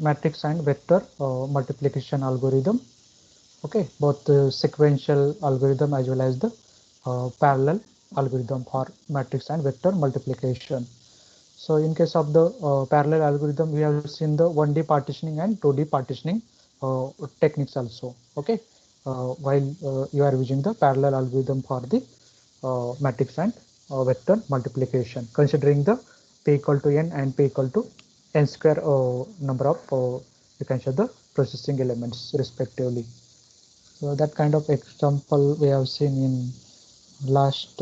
matrix and vector multiplication algorithm. Okay, both sequential algorithm as well as the parallel algorithm for matrix and vector multiplication. So in case of the parallel algorithm, we have seen the 1D partitioning and 2D partitioning techniques also. Okay, while you are using the parallel algorithm for the matrix and vector multiplication, considering the p equal to n and p equal to n square number of you can show the processing elements respectively. So that kind of example we have seen in last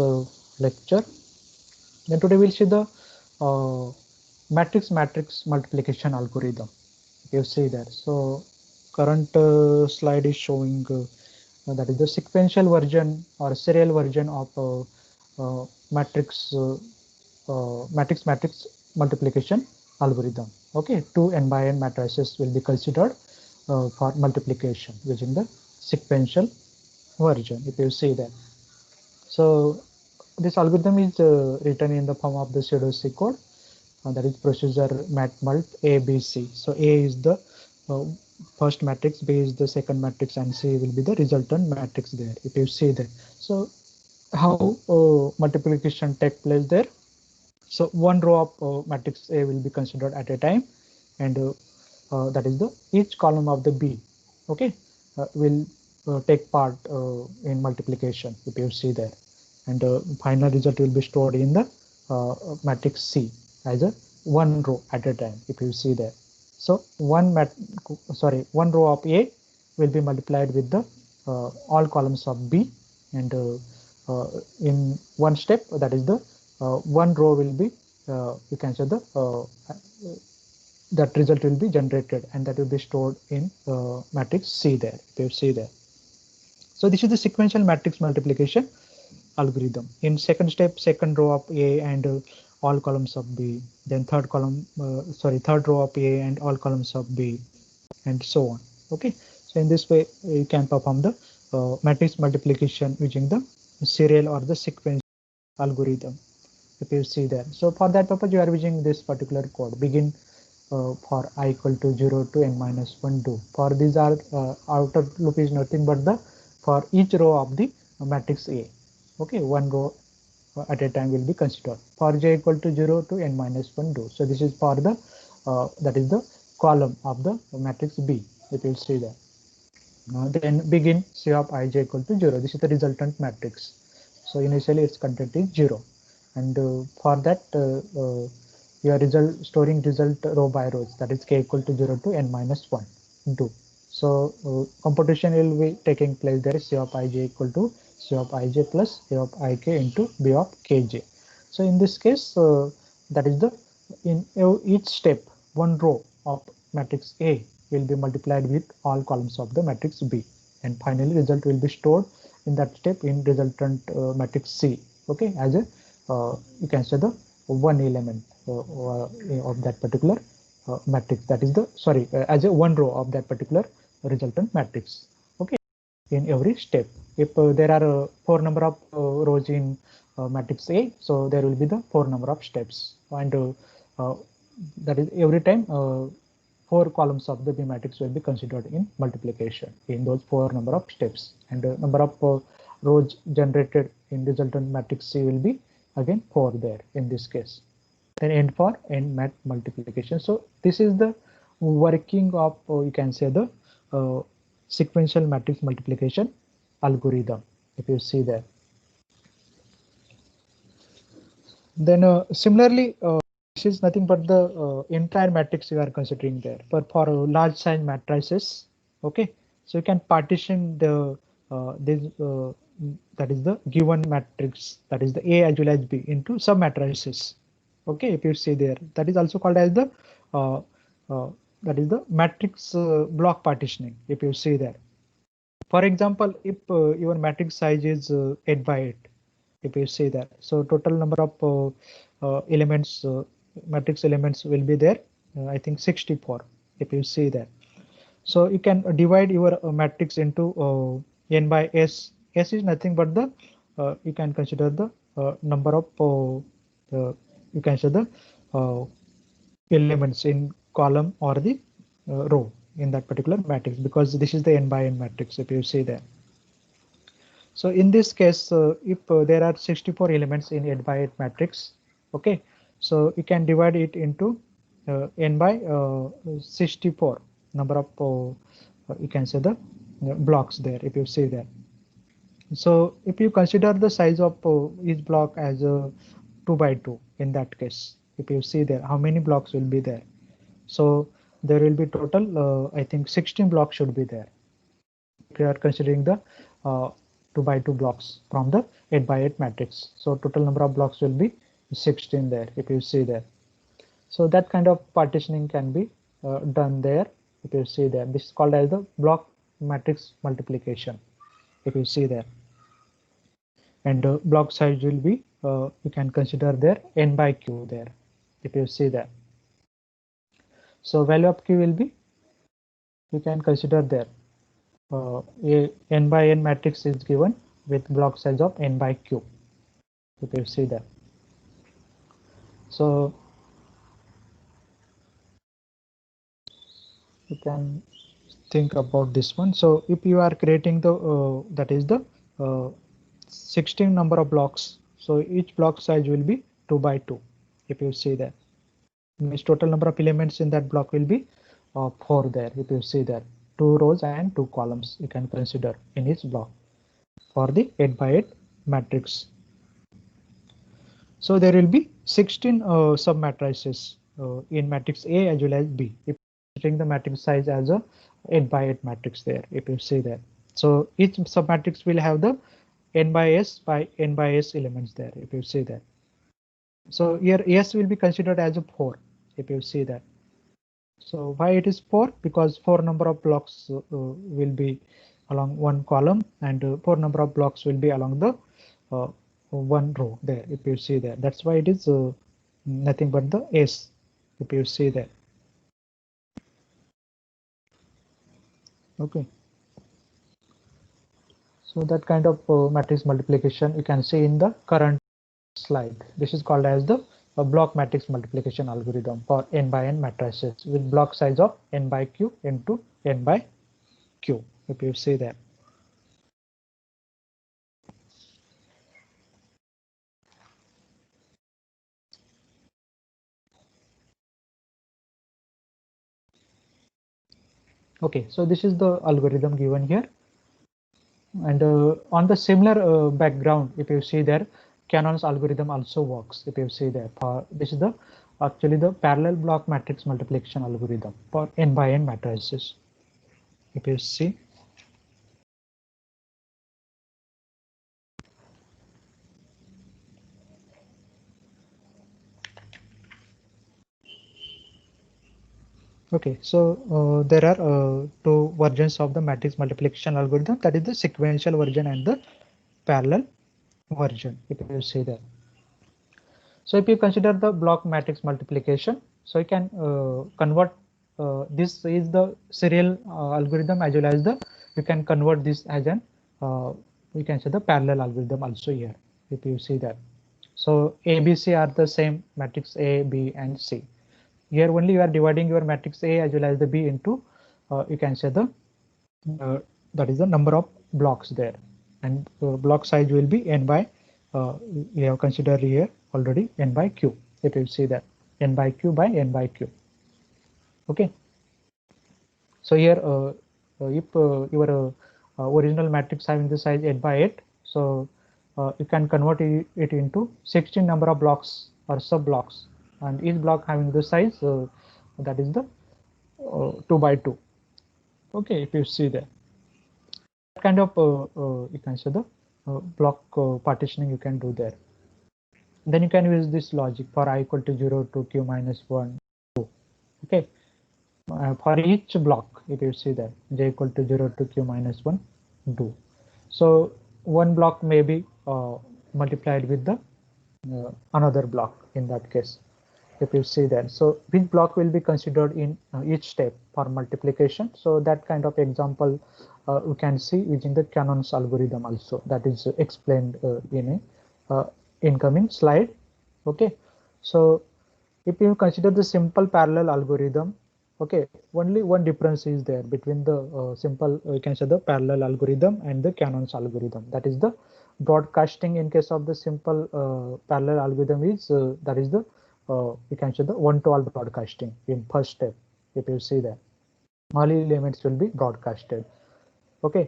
lecture. Then today we'll see the uh, matrix multiplication algorithm. You see there. So current slide is showing that is the sequential version or serial version of matrix matrix multiplication algorithm. Okay, two n by n matrices will be considered for multiplication using the sequential version. If you see that. So this algorithm is written in the form of the pseudo C code, that is procedure matmult ABC. So A is the uh, first matrix, B is the second matrix, and C will be the resultant matrix there. If you see that, so how multiplication take place there? So one row of matrix A will be considered at a time, and that is the each column of the B. Okay, will take part in multiplication. If you see there, and final result will be stored in the matrix C as a one row at a time. If you see there, so one row of A will be multiplied with the all columns of B, and in one step, that is the one row will be you can say the that result will be generated, and that will be stored in matrix C there. You see there. So this is the sequential matrix multiplication algorithm. In second step, second row of A and all columns of B. Then third row of A and all columns of B, and so on. Okay. So in this way, you can perform the matrix multiplication using the serial or the sequential algorithm. If you see there. So for that purpose, you are using this particular code. Begin for I equal to 0 to n minus 1 do. For these are outer loop is nothing but the for each row of the matrix A. Okay, one row at a time will be considered. For j equal to 0 to n minus 1 do. So this is for the that is the column of the matrix B. If you see there. Then begin C of ij equal to 0. This is the resultant matrix. So initially its content is 0, and for that your result storing result row by rows, that is k equal to 0 to n minus 1 do. So computation will be taking place there. C of ij equal to C of ij plus A of ik into B of kj. So in this case, that is the in each step one row of matrix A will be multiplied with all columns of the matrix B, and finally result will be stored in that step in resultant matrix C. Okay, as a you can say the one element of that particular matrix, that is the as a one row of that particular resultant matrix. Okay, in every step. If there are four number of rows in matrix A, so there will be the four number of steps, and uh, that is every time four columns of the B matrix will be considered in multiplication in those four number of steps, and number of rows generated in resultant matrix C will be again four there in this case. Then end for end mat multiplication. So this is the working of you can say the uh, sequential matrix multiplication algorithm. If you see there, then similarly this is nothing but the entire matrix you are considering there, but for large size matrices. Okay, so you can partition the this that is the given matrix, that is the A as well as B, into sub matrices. Okay, if you see there, that is also called as the uh, uh, that is the matrix block partitioning. If you see there, for example, if your matrix size is 8 by 8, if you see that, so total number of elements, matrix elements will be there. I think 64. If you see that, so you can divide your matrix into n by s. S is nothing but the you can consider the number of you can say the elements in column or the row in that particular matrix, because this is the n by n matrix, if you see there. So in this case, if there are 64 elements in n by n matrix, okay, so you can divide it into n by 64 number of you can say the blocks there, if you see that. So if you consider the size of each block as a 2 by 2, in that case, if you see there, how many blocks will be there? So there will be total, I think 16 blocks should be there. If you are considering the 2 by 2 blocks from the 8 by 8 matrix. So total number of blocks will be 16 there, if you see there. So that kind of partitioning can be done there, if you see there. This is called as the block matrix multiplication, if you see there. And block size will be, you can consider there n by q there, if you see that. So value of q will be, you can consider there a n by n matrix is given with block size of n by q, if you see that. So you can think about this one. So if you are creating the that is the 16 number of blocks, so each block size will be 2 by 2, if you see that. Means total number of elements in that block will be 4 there, if you see that. 2 rows and 2 columns you can consider in each block for the 8 by 8 matrix. So there will be 16 sub matrices in matrix A as well as B, if considering the matrix size as a 8 by 8 matrix there, if you see that. So each sub matrix will have the n by s elements there, if you see that. So here s will be considered as a 4, if you see that. So why it is 4? Because 4 number of blocks will be along one column, and 4 number of blocks will be along the one row there, if you see that. That's why it is nothing but the s, if you see that. Okay. So that kind of matrix multiplication you can see in the current slide. This is called as the block matrix multiplication algorithm for n by n matrices with block size of n by q into n by q, if you see that. Okay, so this is the algorithm given here. And on the similar background, if you see there, Cannon's algorithm also works, if you see there. This is the actually the parallel block matrix multiplication algorithm for n by n matrices, if you see. Okay, so there are two versions of the matrix multiplication algorithm, that is the sequential version and the parallel version, if you see there. So if you consider the block matrix multiplication, so you can convert this is the serial algorithm as well as the you can convert this as an you can say the parallel algorithm also here, if you see that. So A, B, C are the same matrix A, B, and C. Here only you are dividing your matrix A as well as the B into you can say the that is the number of blocks there, and block size will be n by we have considered here already n by q, if you see that n by q by n by q. Okay, so here if your original matrix having the size 8 by 8, so you can convert it into 16 number of blocks or sub blocks, and each block having the size that is the 2 by 2. Okay, if you see that kind of you can say the block partitioning you can do there. Then you can use this logic for I equal to 0 to q minus 1, 2. Okay, for each block, if you see that j equal to 0 to q minus 1, 2. So one block may be multiplied with the another block in that case, if you see that. So which block will be considered in each step for multiplication. So that kind of example you can see using the Cannon's algorithm also, that is explained in a incoming slide. Okay, so if you consider the simple parallel algorithm, Okay, only one difference is there between the simple, you can say the parallel algorithm and the Canon's algorithm. That is the broadcasting. In case of the simple parallel algorithm is that is the you can say the one-to-all broadcasting in first step. If you see that all elements will be broadcasted. Okay,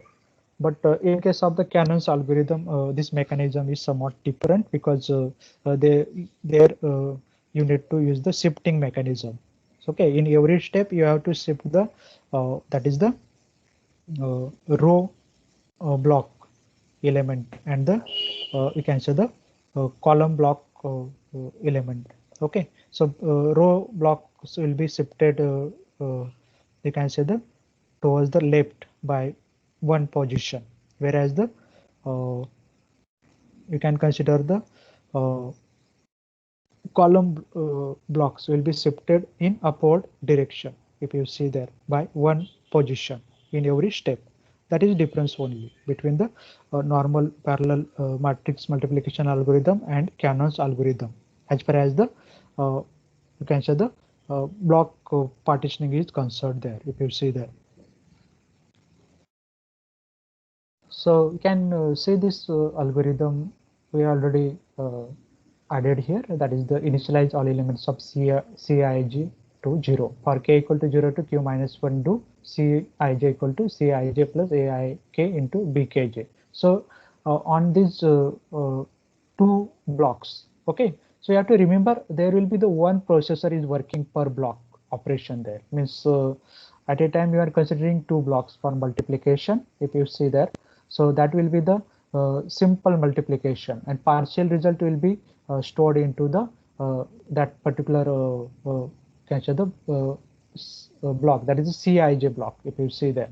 but in case of the Canon's algorithm, this mechanism is somewhat different because there you need to use the shifting mechanism. So, okay, in every step you have to shift the that is the row block element and the you can say the column block element. Okay, so row blocks will be shifted you can say the towards the left by one position, whereas the you can consider the uh, column blocks will be shifted in upward direction. If you see there by one position in every step, that is difference only between the normal parallel matrix multiplication algorithm and Canon's algorithm. As far as the you can say the block partitioning is concerned there. If you see there. So you can see this algorithm we already added here, that is the initialize all elements of Cij to 0. For k equal to 0 to q minus 1 do Cij equal to Cij plus Aik into Bkj. So on these two blocks, okay, so you have to remember there will be the one processor is working per block operation there. Means at a time you are considering two blocks for multiplication. If you see there, so that will be the simple multiplication, and partial result will be stored into the that particular can say the block, that is the Cij block. If you see there,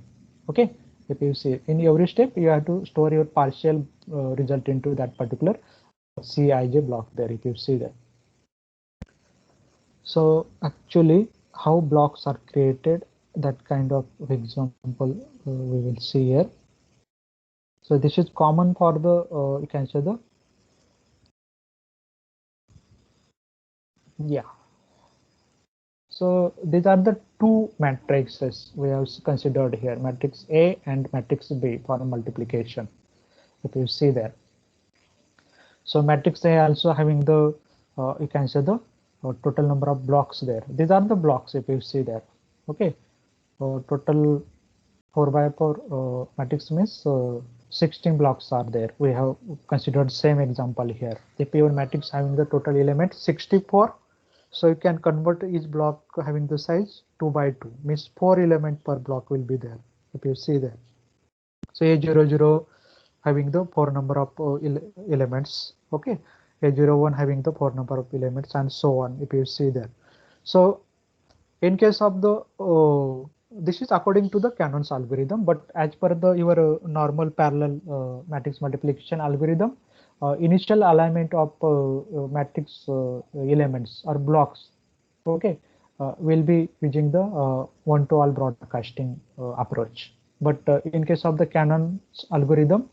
okay, if you see in every step you have to store your partial result into that particular Cij block there. If you see that, so actually how blocks are created, that kind of example we will see here. So this is common for the you can say the yeah. So these are the two matrices we have considered here, matrix A and matrix B for multiplication. If you see there, so matrix A also having the you can say the total number of blocks there. These are the blocks if you see there. Okay, total 4 by 4 matrix means 16 blocks are there. We have considered same example here. If your matrix having the total element 64, so you can convert each block having the size 2 by 2, means 4 element per block will be there. If you see there, so A00 having the 4 number of elements, okay, A01 having the 4 number of elements, and so on. If you see there, so in case of the this is according to the Canon's algorithm, but as per the your normal parallel matrix multiplication algorithm, initial alignment of matrix elements or blocks, okay, will be using the one-to-all broadcasting approach. But in case of the Canon's algorithm,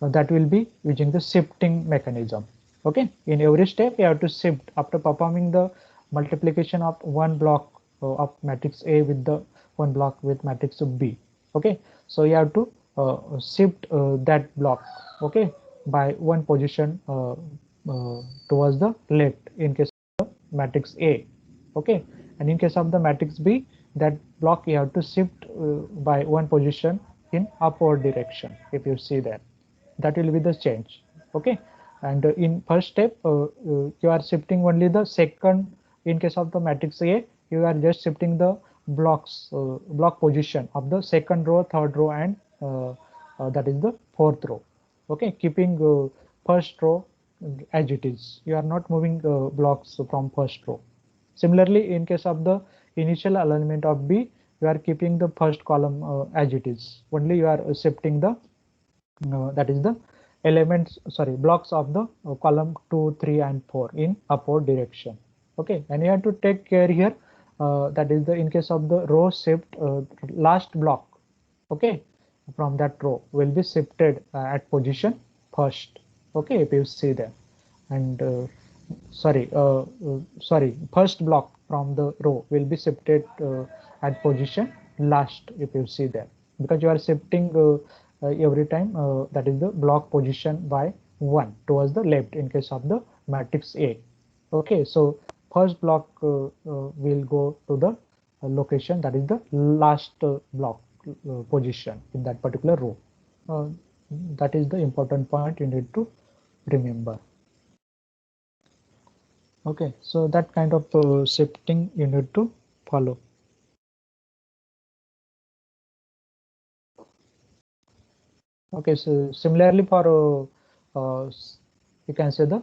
that will be using the shifting mechanism. Okay, in every step you have to shift after performing the multiplication of one block of matrix A with the one block with matrix B. Okay, so you have to shift that block, okay, by one position towards the left in case of the matrix A. Okay, and in case of the matrix B, that block you have to shift by one position in upward direction. If you see that will be the change. Okay, and in first step you are shifting only the second. In case of the matrix A, you are just shifting the blocks block position of the second row, third row, and that is the fourth row. Okay, keeping first row as it is. You are not moving blocks from first row. Similarly, in case of the initial alignment of B, you are keeping the first column as it is. Only you are shifting the that is the elements, sorry, blocks of the column 2, 3, and 4 in upward direction. Okay, and you have to take care here that is the in case of the row shift last block, okay, from that row will be shifted at position first. Okay, if you see there, and sorry, first block from the row will be shifted at position last, if you see there, because you are shifting every time that is the block position by 1 towards the left in case of the matrix A. Okay, so first block will go to the location that is the last block position in that particular row. That is the important point you need to remember. Okay, so that kind of shifting you need to follow. Okay, so similarly for you can say the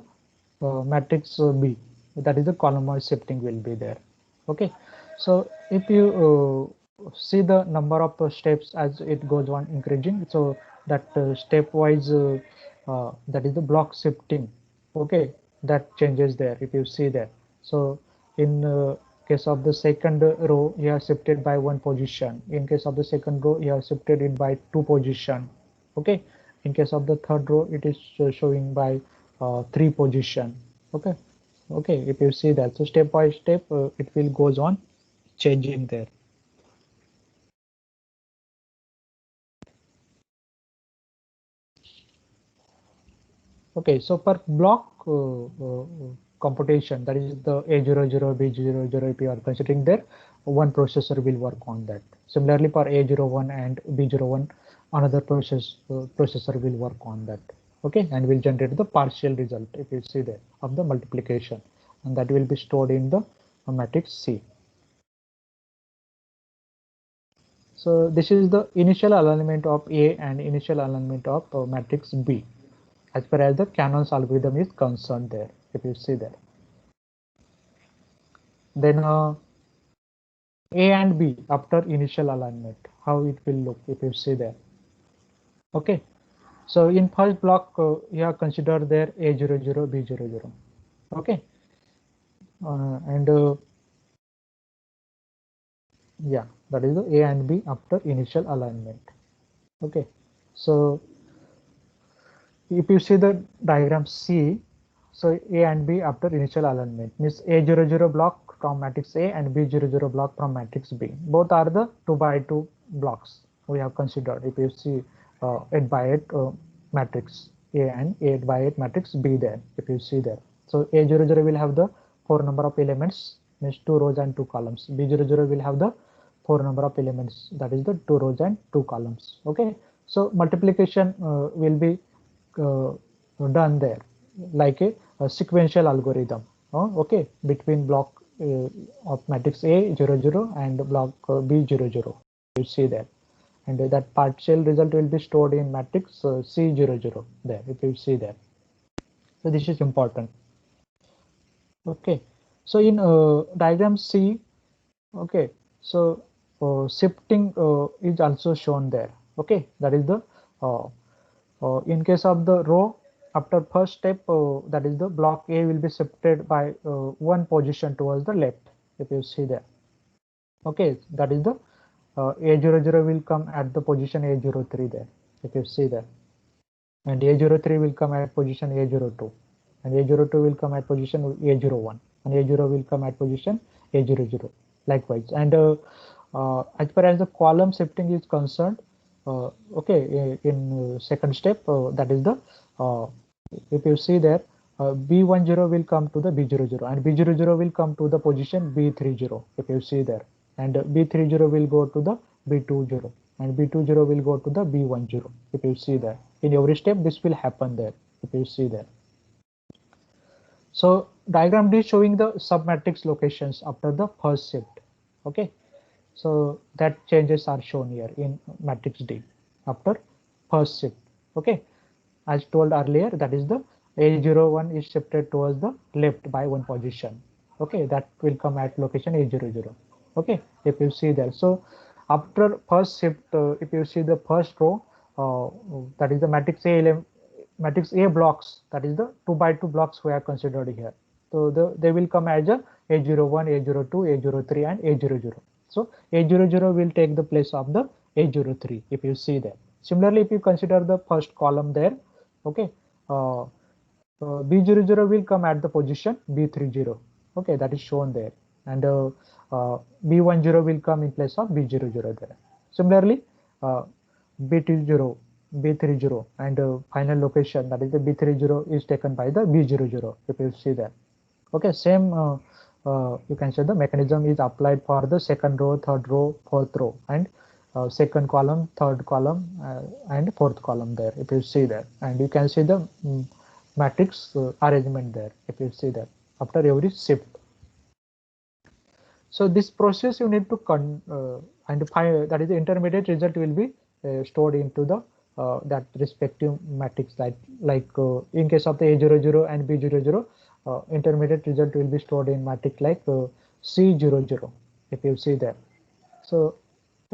matrix B, that is the column-wise shifting will be there. Okay, so if you see the number of steps as it goes on increasing, so that stepwise that is the block shifting. Okay, that changes there if you see there. So in case of the second row, you are shifted by 1 position. In case of the second row, you are shifted it by 2 position. Okay, in case of the third row, it is showing by 3 position. Okay, okay, if you see that, so step by step it will goes on changing there. Okay, so per block computation, that is the A00, B00, if you are considering there, one processor will work on that. Similarly for A01 and B01, another processor will work on that. Okay, and will generate the partial result, if you see there, of the multiplication, and that will be stored in the matrix C. So this is the initial alignment of A and initial alignment of matrix B, as far as the Cannon's algorithm is concerned there, if you see there. Then A and B after initial alignment, how it will look, if you see there. Okay, so in first block, you have considered there A00, B00. Okay, and yeah, that is the A and B after initial alignment. Okay, so if you see the diagram C, so A and B after initial alignment means A00 block from matrix A and B00 block from matrix B. Both are the 2 by 2 blocks we have considered. If you see 8 by 8 matrix A and 8 by 8 matrix B there, if you see there. So A00 will have the 4 number of elements, means 2 rows and 2 columns. B00 will have the 4 number of elements, that is the 2 rows and 2 columns. Okay, so multiplication will be done there like a sequential algorithm. Okay, between block of matrix A00 and block B00, you see that, and that partial result will be stored in matrix C00 there, if you see that. So this is important. Okay, so in diagram C, okay, so shifting is also shown there. Okay, that is the in case of the row, after first step, that is the block A will be shifted by 1 position towards the left, if you see there. Okay, that is the A00 will come at the position A03 there, if you see there, and A03 will come at position A02, and A02 will come at position A01, and A0 will come at position A00, likewise. And as far as the column shifting is concerned, okay, in second step, that is the if you see there, B10 will come to the B00, and B00 will come to the position B30, if you see there, and B30 will go to the B20, and B20 will go to the B10, if you see there. In every step this will happen there, if you see there. So diagram D showing the submatrix locations after the first shift. Okay, so that changes are shown here in matrix D after first shift. Okay, as told earlier, that is the A01 is shifted towards the left by 1 position. Okay, that will come at location A00. Okay, if you see there. So after first shift, if you see the first row, that is the matrix A blocks, that is the 2 by 2 blocks we are considered here. So they will come as a A01, A02, A03 and A00. So A00 will take the place of the A03, if you see there. Similarly, if you consider the first column there, okay, B00 will come at the position B30. Okay, that is shown there. and B10 will come in place of B00 there. Similarly, B20, B30, and final location, that is the B30, is taken by the B00. If you see that, okay, same you can say the mechanism is applied for the second row, third row, fourth row, and second column, third column, and fourth column there. If you see that, and you can see the matrix arrangement there. If you see that after every shift. So this process you need to and find, that is the intermediate result will be stored into the that respective matrix, like in case of the A00 and B00, intermediate result will be stored in matrix like C00. If you see that, so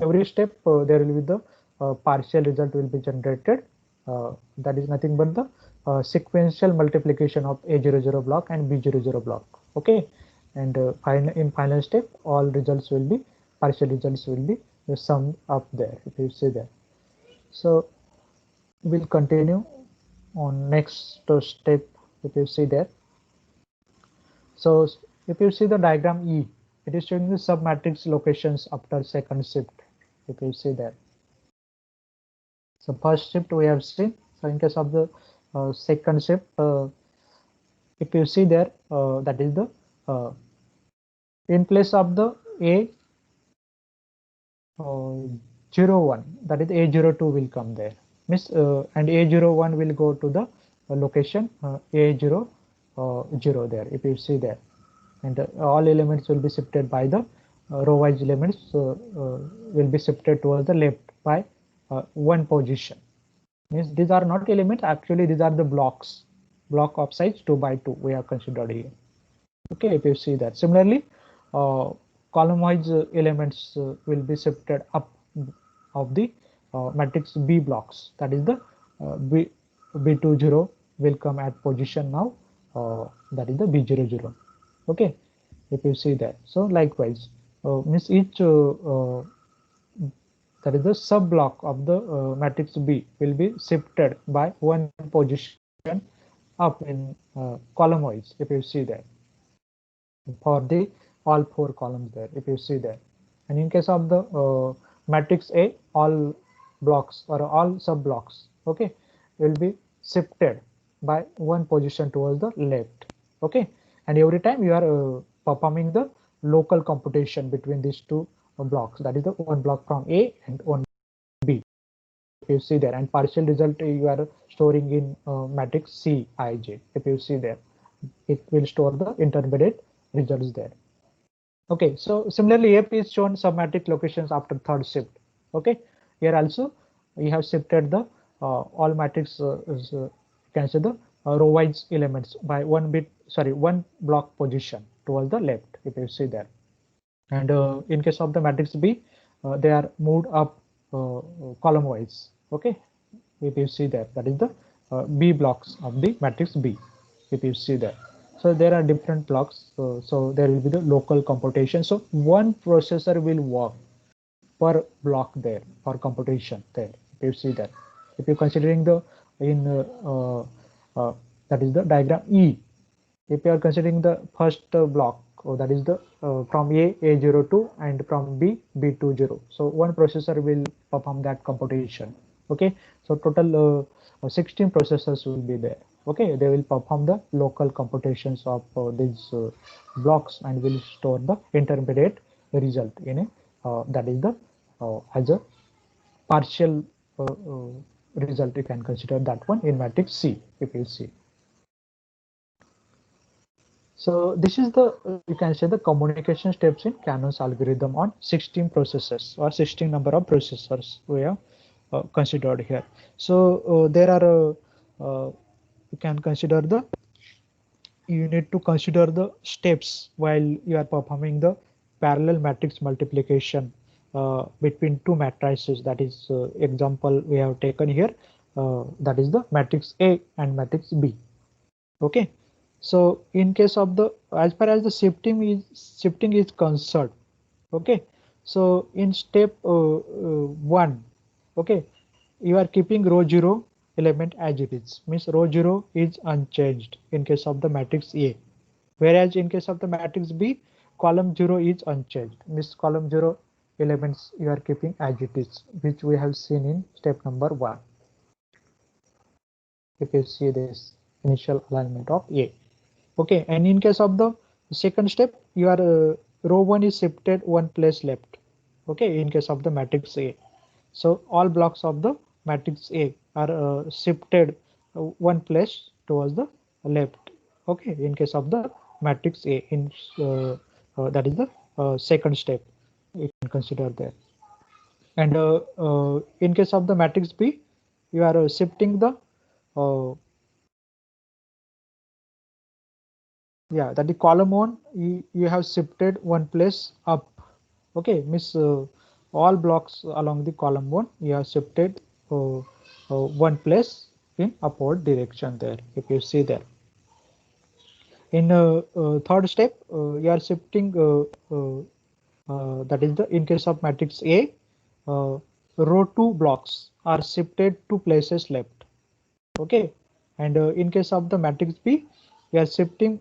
every step there will be the partial result will be generated. That is nothing but the sequential multiplication of A00 block and B00 block. Okay, and in final step, all results will be partial results will be summed up there. If you see that, so we'll continue on next step. If you see that, so if you see the diagram E, it is showing the submatrix locations after second shift. If you see that, so first shift we have seen. So in case of the second shift, if you see there, that is the in place of the A01, that is A02 will come there. Miss and A01 will go to the location A00 there. If you see there, and all elements will be shifted by the row-wise elements will be shifted towards the left by one position. Means these are not elements, actually these are the blocks, block of size 2 by 2 we have considered here. Okay, if you see that. Similarly, column-wise elements will be shifted up of the matrix B blocks. That is the B20 will come at position now. That is the B00. Okay, if you see that. So likewise, means each that is the sub block of the matrix B will be shifted by one position up in column wise. If you see that, for the all four columns there. If you see that, and in case of the matrix A, all blocks or all sub blocks, okay, will be shifted by one position towards the left. Okay, and every time you are performing the local computation between these two blocks, that is the one block from A and one B. If you see there, and partial result you are storing in matrix Cij. If you see there, it will store the intermediate results there. Okay, so similarly, AP is shown submatrix locations after third shift. Okay, here also we have shifted the all matrix can say the row-wise elements by one block position towards the left. If you see there, and in case of the matrix B, they are moved up column-wise. Okay, if you see that, that is the B blocks of the matrix B. If you see that. So there are different blocks, so there will be the local computation. So one processor will work per block there for computation there. If you see that, if you're considering the in that is the diagram E, if you are considering the first block, that is the from A02 and from B B20. So one processor will perform that computation. Okay, so total 16 processors will be there. Okay, they will perform the local computations of these blocks and will store the intermediate result in a that is the as a partial result. You can consider that one in matrix C. If you see. So this is the you can say the communication steps in Cannon's algorithm on 16 processors or 16 number of processors we have considered here. So there are you can consider the you need to consider the steps while you are performing the parallel matrix multiplication between two matrices. That is example we have taken here, that is the matrix A and matrix B. Okay, so in case of the as far as the shifting is concerned, okay, so in step 1, okay, you are keeping row 0 element as it is, means row 0 is unchanged in case of the matrix A, whereas in case of the matrix B, column 0 is unchanged, means column 0 elements you are keeping as it is, which we have seen in step number 1. If you see this initial alignment of A. Okay, and in case of the second step, your row 1 is shifted one place left. Okay, in case of the matrix A. So all blocks of the matrix A are shifted one place towards the left. Okay, in case of the matrix A, in that is the second step, you can consider that. And in case of the matrix B, you are shifting the yeah, that the column 1 you have shifted one place up. Okay, means all blocks along the column 1 you have shifted one place in upward direction there, if you see there. In third step, you are shifting that is the in case of matrix A, row 2 blocks are shifted 2 places left. Okay, and in case of the matrix B, we are shifting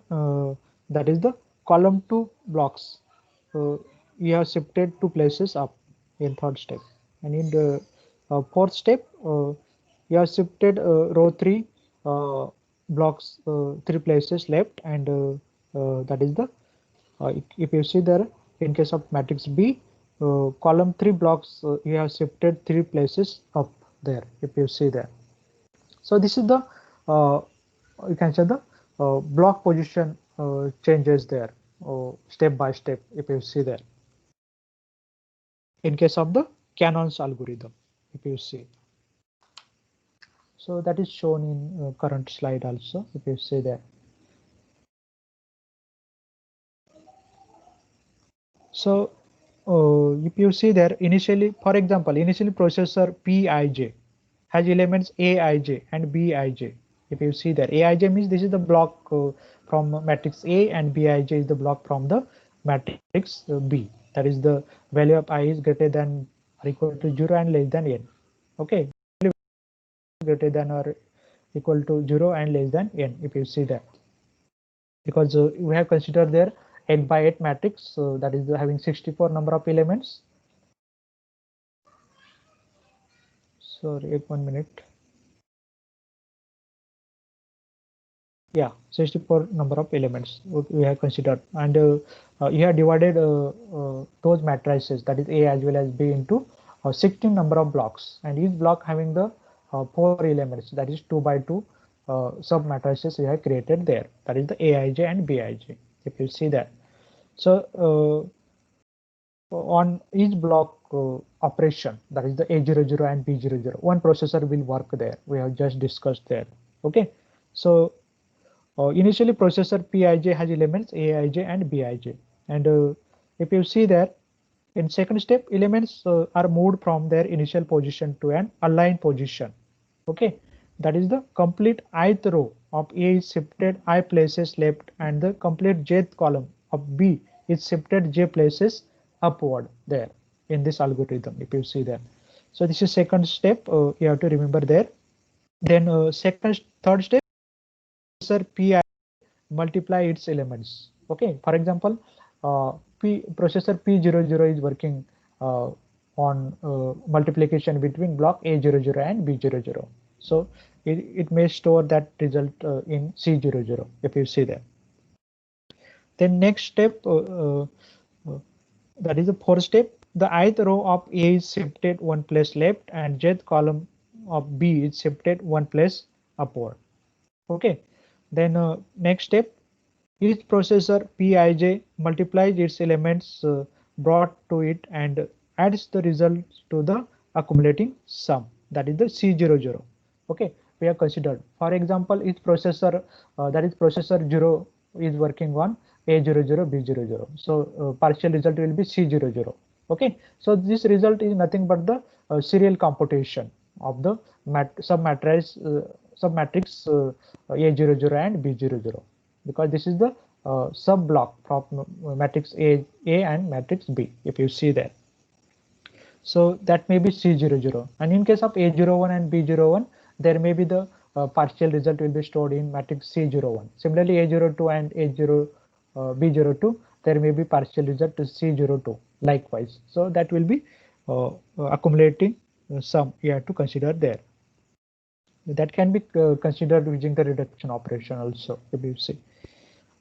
that is the column 2 blocks. We have shifted 2 places up in third step, and in the fourth step, we have shifted row 3 blocks 3 places left, and that is the if you see there, in case of matrix B, column 3 blocks you have shifted 3 places up there, if you see there. So this is the you can say the block position changes there step by step, if you see there. In case of the Cannon's algorithm, if you see. So that is shown in current slide also, if you see there. So if you see there, initially, for example, initially processor PIJ has elements Aij and Bij. If you see there, Aij means this is the block from matrix A, and Bij is the block from the matrix B. That is the value of I is greater than or equal to 0 and less than n. Okay, greater than or equal to 0 and less than n, if you see that. Because we have considered there 8 by 8 matrix, so that is having 64 number of elements. Sorry, 1 minute. Yeah, 64 number of elements we have considered, and you have divided those matrices, that is A as well as B, into 16 number of blocks, and each block having the 4 elements, that is 2 by 2 sub matrices we have created there, that is the Aij and Bij, if you see that. So on each block operation, that is the A00 and B00, one processor will work there, we have just discussed there. Okay, so initially processor PIJ has elements Aij and Bij, and if you see there, in second step, elements are moved from their initial position to an aligned position. Okay, that is the complete ith row of A is shifted I places left, and the complete jth column of B is shifted J places upward there in this algorithm, if you see that. So this is second step, you have to remember there. Then third step, Pi multiply its elements. Okay, for example, processor P00 is working on multiplication between block A00 and B00. So it may store that result in C00, if you see that. Then next step, that is the fourth step, the ith row of A is shifted one place left, and jth column of B is shifted one place upward. Okay, then next step, each processor Pij multiplies its elements brought to it and adds the results to the accumulating sum, that is the C00. Okay, we have considered, for example, each processor that is processor 0 is working on A00, B00. So partial result will be C00. Okay, so this result is nothing but the serial computation of the submatrix A00 and B00, because this is the sub block from matrix A and matrix B, if you see there. So that may be C00, and in case of A01 and B01, there may be the partial result will be stored in matrix C01. Similarly, A02 and B02, there may be partial result to C02 likewise. So that will be accumulating sum you have to consider there. That can be considered using the reduction operation also, if you see.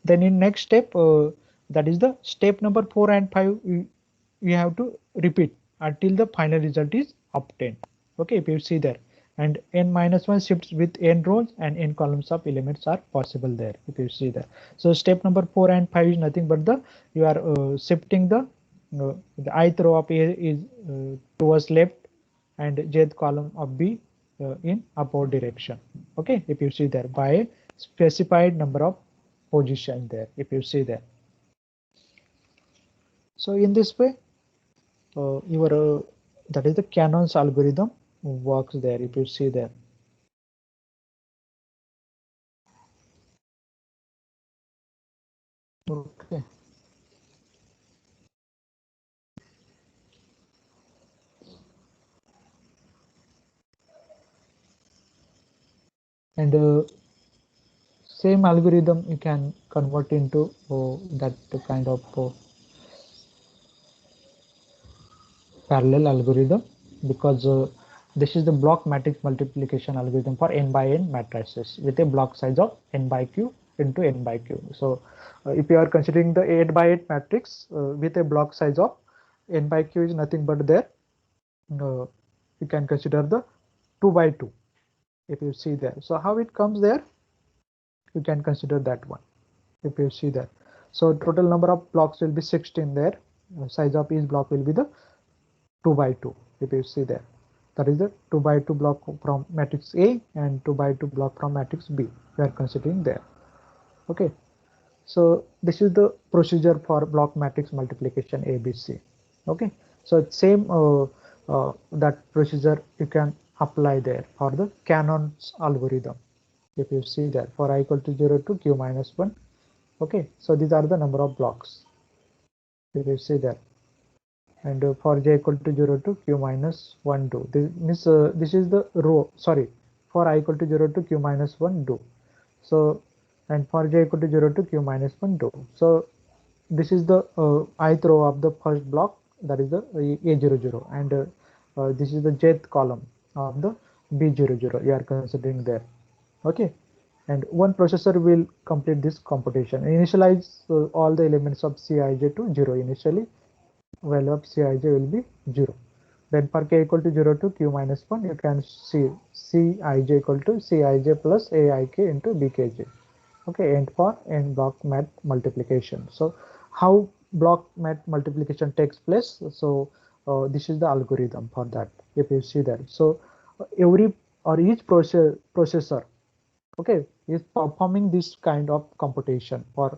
Then in next step, that is the step number 4 and 5, you have to repeat until the final result is obtained. Okay, if you see there, and n minus 1 shifts with n rows and n columns of elements are possible there, if you see there. So step number 4 and 5 is nothing but the you are shifting the ith row of A is towards left and jth column of B in upward direction. Okay, if you see there by a specified number of position there, if you see there. So in this way, your that is the Cannon's algorithm works there, if you see there. Okay. And same algorithm you can convert into that kind of parallel algorithm, because this is the block matrix multiplication algorithm for n by n matrices with a block size of n by q into n by q. So if you are considering the 8 by 8 matrix with a block size of n by q is nothing but there, you can consider the 2 by 2, if you see there. So how it comes there, you can consider that one, if you see there. So total number of blocks will be 16 there. Size of each block will be the 2 by 2, if you see there. That is the 2 by 2 block from matrix A and 2 by 2 block from matrix B we are considering there. Okay, so this is the procedure for block matrix multiplication ABC. Okay, so same that procedure you can apply there for the Cannon's algorithm, if you see there, for I equal to 0 to q minus 1. Okay, so these are the number of blocks, if you see there. And for j equal to 0 to q minus 1 do. This means this is the row, sorry, for I equal to 0 to q minus 1 do. So, and for j equal to 0 to q minus 1 do. So this is the ith row of the first block, that is the A00, and this is the jth column of the B00 you are considering there. Okay, and one processor will complete this computation. Initialize all the elements of Cij to 0 initially. Value of Cij will be 0. Then for k equal to 0 to q minus 1, you can see Cij equal to Cij plus Aik into Bkj. Okay, and for n block math multiplication. So how block math multiplication takes place? So this is the algorithm for that, if you see that. So every or each processor, okay, is performing this kind of computation for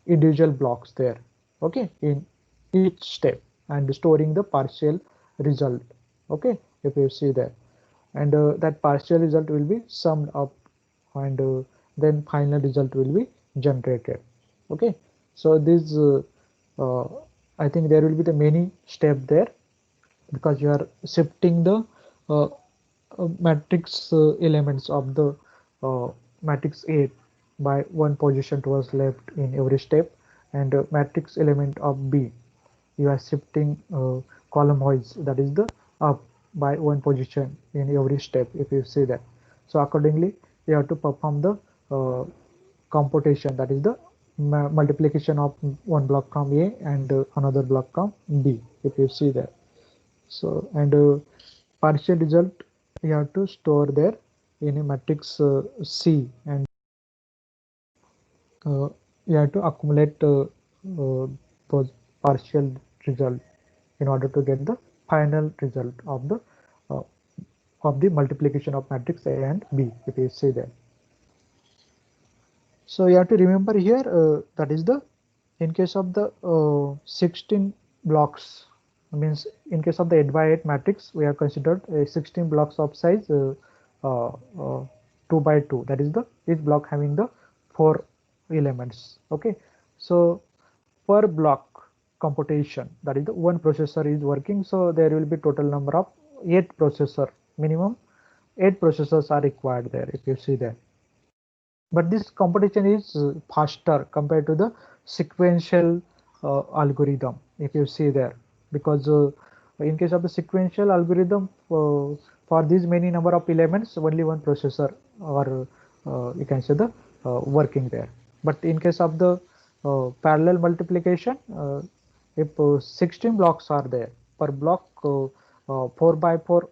individual blocks there, okay, in each step, and storing the partial result, okay, if you see that. And that partial result will be summed up, and then final result will be generated. Okay, so this uh, I think there will be the many step there, because you are shifting the uh, matrix elements of the matrix A by one position towards left in every step, and matrix element of B you are shifting column wise, that is the up by one position in every step, if you see that. So accordingly you have to perform the computation, that is the multiplication of one block from A and another block from B, if you see that. So, and partial result you have to store there in a matrix C, and you have to accumulate those partial result in order to get the final result uh, of the multiplication of matrix A and B, if you see that. So you have to remember here that is the, in case of the 16 blocks, means in case of the 8 by 8 matrix, we have considered 16 blocks of size 2 by 2, that is the each block having the 4 elements. Okay, so per block computation, that is the one processor is working, so there will be total number of 8 processor, minimum 8 processors are required there, if you see that. But this computation is faster compared to the sequential algorithm, if you see there, because in case of the sequential algorithm, for these many number of elements, only one processor or you can say the working there. But in case of the parallel multiplication, if 16 blocks are there, per block 4 by 4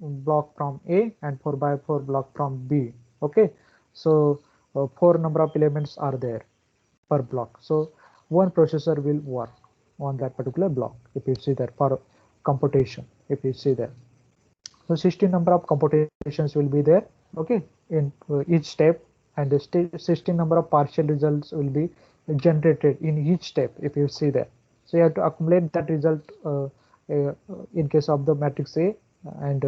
block from A and 4 by 4 block from B. Okay, so 4 number of elements are there per block. So one processor will work on that particular block, if you see that, for computation, if you see that. So 16 number of computations will be there, okay, in each step, and the 16 number of partial results will be generated in each step, if you see that. So you have to accumulate that result in case of the matrix A, and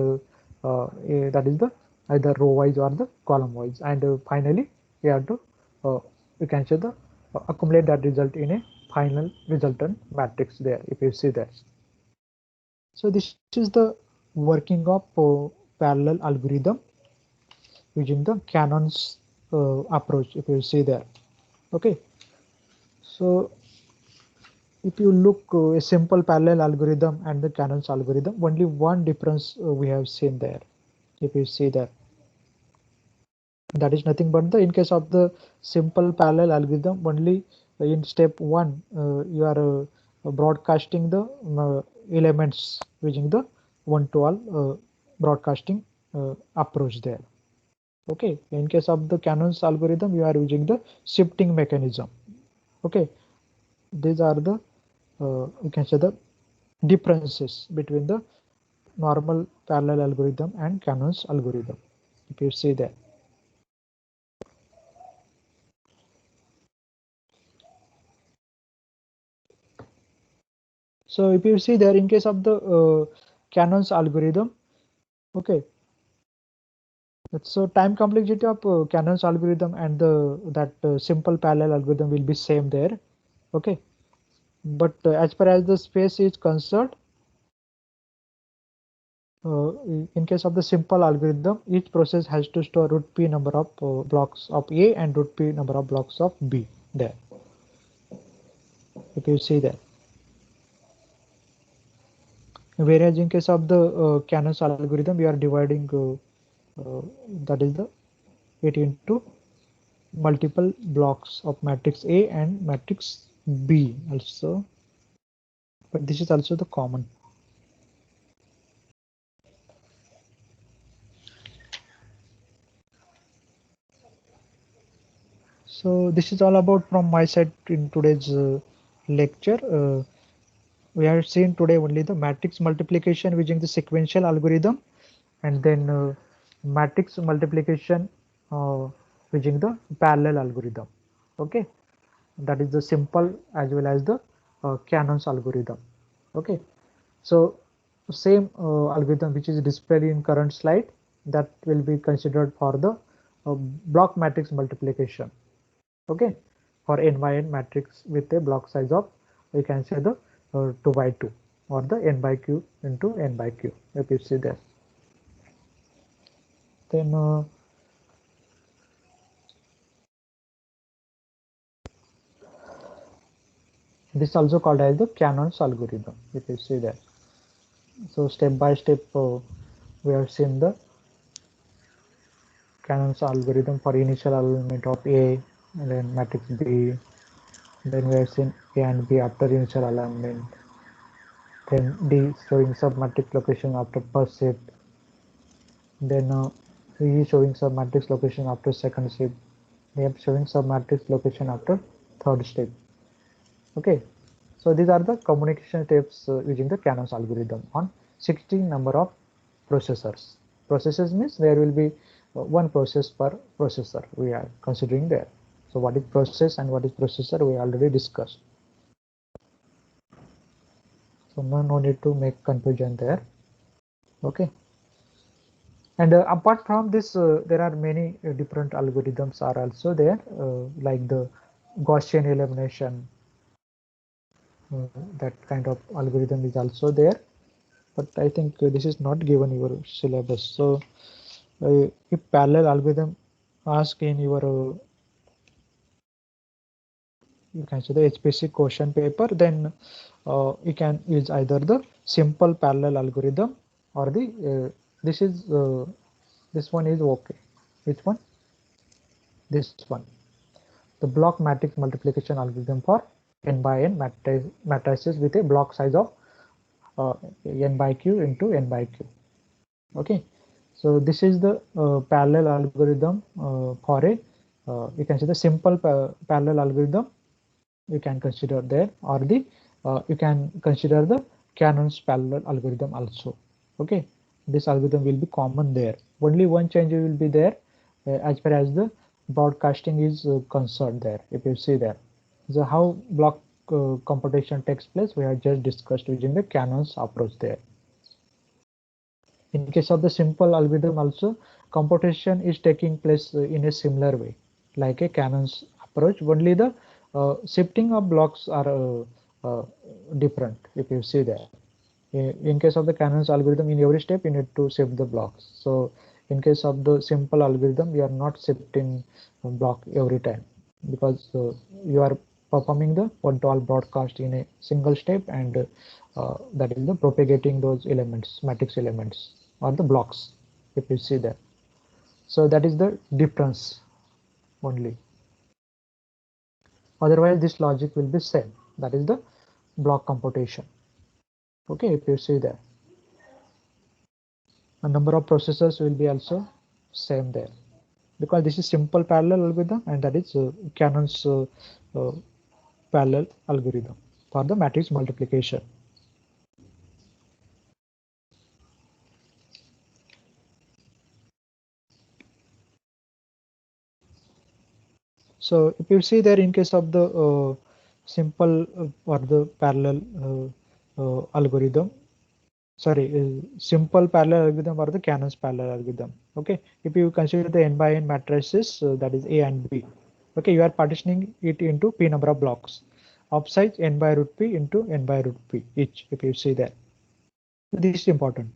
that is the either row wise or the column wise, and finally you have to you can say the accumulate that result in a final resultant matrix there, if you see that. So this is the working of parallel algorithm using the Canon's approach, if you see there. Okay, so if you look a simple parallel algorithm and the Canon's algorithm, only one difference we have seen there, if you see there. That is nothing but the, in case of the simple parallel algorithm, only in step 1 you are broadcasting the elements using the one-to-all broadcasting approach there. Okay, in case of the Canon's algorithm, you are using the shifting mechanism. Okay, these are the you can say the differences between the normal parallel algorithm and Canon's algorithm, if you see that. So if you see there, in case of the Canon's algorithm, okay, so time complexity of Canon's algorithm and the that simple parallel algorithm will be same there. Okay, but as far as the space is concerned, in case of the simple algorithm, each process has to store root p number of blocks of A and root p number of blocks of B there. If you see that. Whereas in case of the Canon's algorithm, we are dividing that is the it into multiple blocks of matrix A and matrix B also, but this is also the common. So this is all about from my side in today's lecture. We have seen today only the matrix multiplication using the sequential algorithm, and then matrix multiplication using the parallel algorithm. Okay, that is the simple as well as the Canon's algorithm. Okay, so same algorithm which is displayed in current slide, that will be considered for the block matrix multiplication. Okay, for n by n matrix with a block size of, you can say the 2 by 2 or the n by q into n by q, if you see there. Then this is also called as the Canon's algorithm, if you see there. So step by step we have seen the Canon's algorithm for initial element of A and then matrix B. Then we have seen A and B after initial alignment. Then D showing submatrix location after first shift. Then E showing submatrix location after second shift. F showing submatrix location after third step. Okay, so these are the communication steps using the Canon's algorithm on 16 number of processors. Processors means there will be one process per processor we are considering there. So what is process and what is processor we already discussed. So no need to make confusion there. Okay. And apart from this, there are many different algorithms are also there, like the Gaussian elimination. That kind of algorithm is also there, but I think this is not given in your syllabus. So if parallel algorithm ask in your you can see the HPC question paper, then you can use either the simple parallel algorithm or the this one is okay. Which one? This one, the block matrix multiplication algorithm for n by n matrices with a block size of n by q into n by q. Okay, so this is the parallel algorithm for a you can see the simple parallel algorithm you can consider there, or the you can consider the Cannon's parallel algorithm also. Okay, this algorithm will be common there. Only one change will be there as far as the broadcasting is concerned there. If you see there, so how block computation takes place, we have just discussed using the Cannon's approach there. In case of the simple algorithm also, computation is taking place in a similar way, like a Cannon's approach. Only the shifting of blocks are different. If you see there, in case of the Cannon's algorithm, in every step you need to shift the blocks. So in case of the simple algorithm, we are not shifting block every time, because you are performing the one-to-all broadcast in a single step, and that is the propagating those elements, matrix elements, or the blocks, if you see that. So that is the difference only. Otherwise this logic will be same. That is the block computation. Okay, if you see there, a number of processors will be also same there, because this is simple parallel algorithm, and that is Cannon's parallel algorithm for the matrix multiplication. So if you see there, in case of the simple or the parallel algorithm, sorry, simple parallel algorithm or the Cannon's parallel algorithm. Okay, if you consider the n by n matrices, that is A and B. Okay, you are partitioning it into p number of blocks of size n by root p into n by root p each. If you see that, this is important.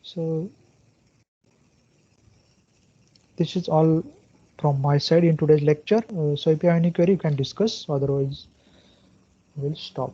So this is all from my side in today's lecture. So if you have any query, you can discuss. Otherwise, we'll stop.